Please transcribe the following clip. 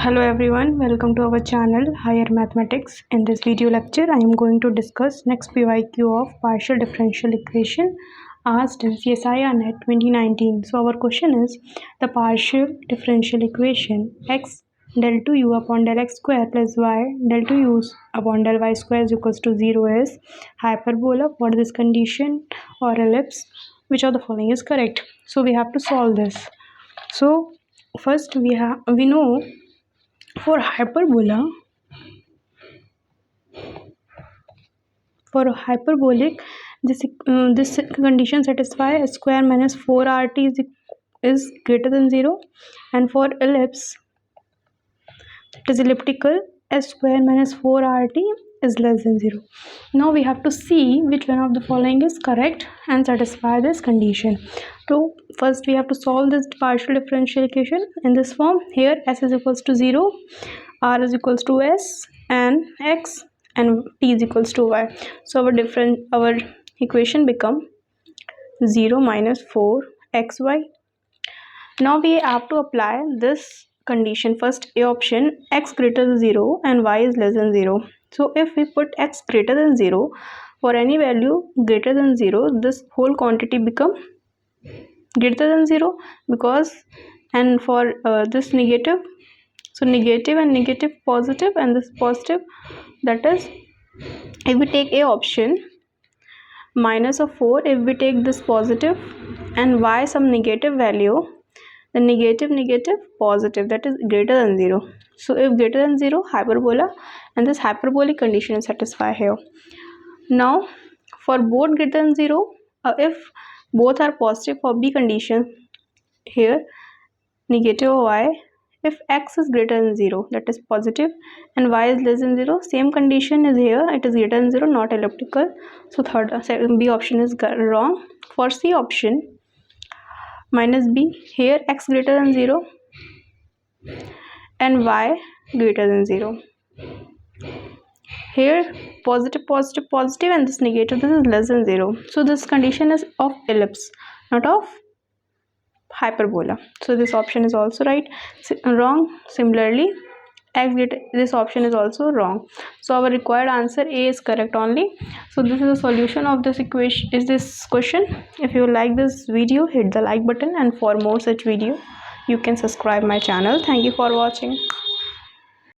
Hello everyone, welcome to our channel Higher Mathematics. In this video lecture, I am going to discuss next PYQ of partial differential equation asked in Csirnet 2019. So our question is the partial differential equation x del 2u upon del x square plus y del 2u upon del y square is equals to 0 is hyperbola. What is this condition or ellipse? Which of the following is correct? So we have to solve this. So first we know for hyperbolic, this condition satisfy a square minus 4rt is greater than 0, and for ellipse, it is elliptical, s square minus 4rt is less than 0. Now we have to see which one of the following is correct and satisfy this condition. So first we have to solve this partial differential equation in this form. Here s is equals to 0, r is equals to s, and x and t is equals to y. So our equation become 0 minus 4xy. Now we have to apply this condition. First a option, x greater than 0 and y is less than 0. So if we put x greater than 0 for any value greater than 0, this whole quantity become greater than 0, because and for this negative, so negative and negative positive, and this positive, that is if we take a option minus of 4, if we take this positive and y some negative value, the negative positive, that is greater than 0. So if greater than 0, hyperbola, and this hyperbolic condition is satisfied here. Now for both greater than 0, if both are positive for B condition, here negative y, if x is greater than 0, that is positive, and y is less than 0, same condition is here, it is greater than 0, not elliptical. So second B option is wrong. For C option minus B, here x greater than 0 and y greater than 0. Here positive, and this negative, this is less than 0. So this condition is of ellipse, not of hyperbola. So this option is also wrong. Similarly, x greater, this option is also wrong. So our required answer A is correct only. So this is the solution of this equation, is this question. If you like this video, hit the like button, and for more such video you can subscribe my channel. Thank you for watching.